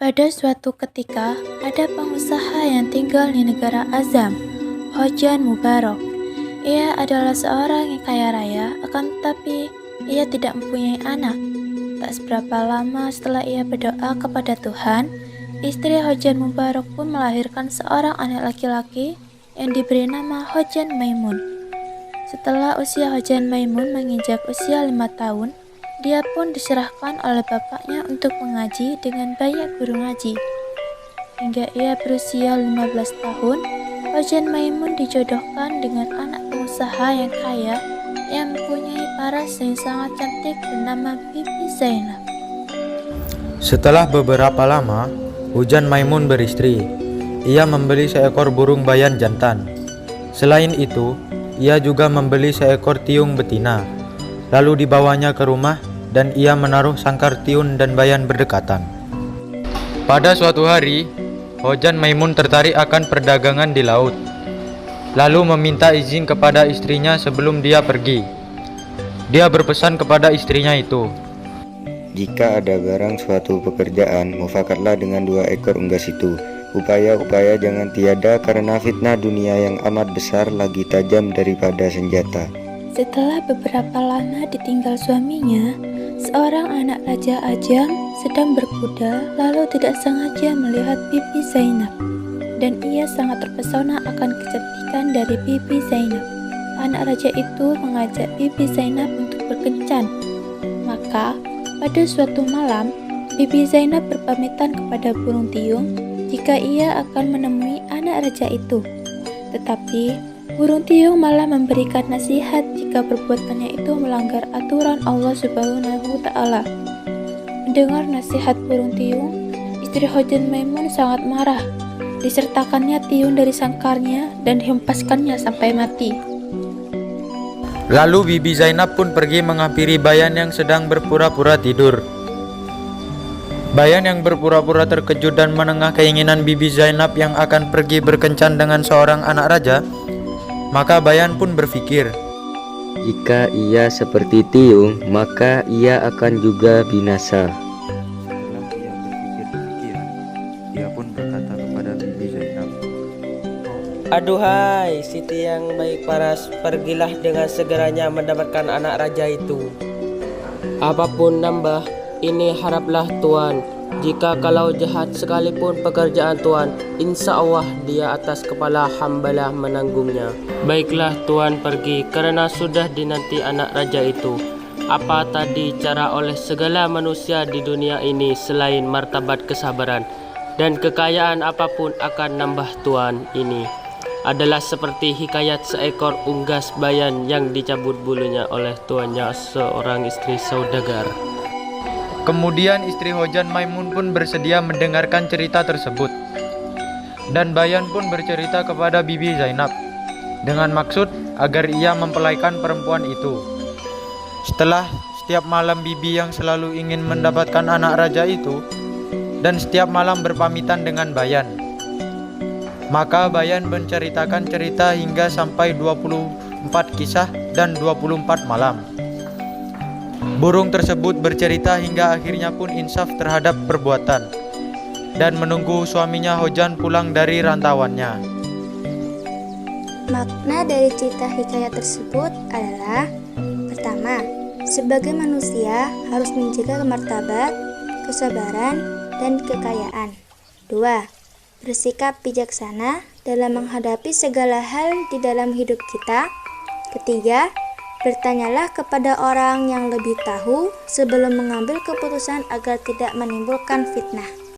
Pada suatu ketika, ada pengusaha yang tinggal di negara Azam, Hojan Mubarok. Ia adalah seorang yang kaya raya, akan tetapi ia tidak mempunyai anak. Tak seberapa lama setelah ia berdoa kepada Tuhan, istri Hojan Mubarok pun melahirkan seorang anak laki-laki yang diberi nama Hojan Maimun. Setelah usia Hojan Maimun menginjak usia 5 tahun, dia pun diserahkan oleh bapaknya untuk mengaji dengan banyak guru ngaji. Hingga ia berusia 15 tahun, Hojan Maimun dijodohkan dengan anak pengusaha yang kaya yang mempunyai paras yang sangat cantik bernama Bibi Zainab. Setelah beberapa lama, Hojan Maimun beristri. Ia membeli seekor burung bayan jantan. Selain itu, ia juga membeli seekor tiung betina. Lalu dibawanya ke rumah dan ia menaruh sangkar tiun dan bayan berdekatan. Pada suatu hari, Hojan Maimun tertarik akan perdagangan di laut. Lalu meminta izin kepada istrinya sebelum dia pergi. Dia berpesan kepada istrinya itu, "Jika ada barang suatu pekerjaan, mufakatlah dengan 2 ekor unggas itu. Upaya-upaya jangan tiada, karena fitnah dunia yang amat besar lagi tajam daripada senjata." Setelah beberapa lama ditinggal suaminya, seorang anak Raja Ajam sedang berkuda lalu tidak sengaja melihat Bibi Zainab. Dan ia sangat terpesona akan kecantikan dari Bibi Zainab. Anak raja itu mengajak Bibi Zainab untuk berkencan. Maka pada suatu malam, Bibi Zainab berpamitan kepada burung tiung jika ia akan menemui anak raja itu. Tetapi burung tiung malah memberikan nasihat jika perbuatannya itu melanggar aturan Allah Subhanahu wa Ta'ala. Mendengar nasihat burung tiung, istri Hojan Maimun sangat marah. Disertakannya tiun dari sangkarnya dan dihempaskannya sampai mati. Lalu Bibi Zainab pun pergi menghampiri bayan yang sedang berpura-pura tidur. Bayan yang berpura-pura terkejut dan menengah keinginan Bibi Zainab yang akan pergi berkencan dengan seorang anak raja. Maka bayan pun berpikir, Jika ia seperti tiung, maka ia akan juga binasa. Setelah ia berpikir demikian, dia pun berkata kepada Bibi Zainab, "Aduhai Siti yang baik paras, pergilah dengan segeranya mendapatkan anak raja itu. Apapun nambah, ini haraplah Tuan, jika kalau jahat sekalipun pekerjaan Tuan, insya Allah dia atas kepala hambalah menanggungnya. Baiklah Tuan pergi, karena sudah dinanti anak raja itu. Apa tadi cara oleh segala manusia di dunia ini selain martabat kesabaran dan kekayaan apapun akan nambah Tuan ini adalah seperti hikayat seekor unggas bayan yang dicabut bulunya oleh tuannya seorang istri saudagar." kemudian istri Hojan Maimun pun bersedia mendengarkan cerita tersebut. Dan bayan pun bercerita kepada Bibi Zainab dengan maksud agar ia mempelaikan perempuan itu. Setelah setiap malam Bibi yang selalu ingin mendapatkan anak raja itu, dan setiap malam berpamitan dengan bayan. Maka bayan menceritakan cerita hingga sampai 24 kisah dan 24 malam. Burung tersebut bercerita hingga akhirnya pun insaf terhadap perbuatan dan menunggu suaminya Hojan pulang dari rantauannya. Makna dari cerita hikayat tersebut adalah: pertama, sebagai manusia harus menjaga martabat, kesabaran, dan kekayaan. 2. Bersikap bijaksana dalam menghadapi segala hal di dalam hidup kita. Ketiga, bertanyalah kepada orang yang lebih tahu sebelum mengambil keputusan agar tidak menimbulkan fitnah.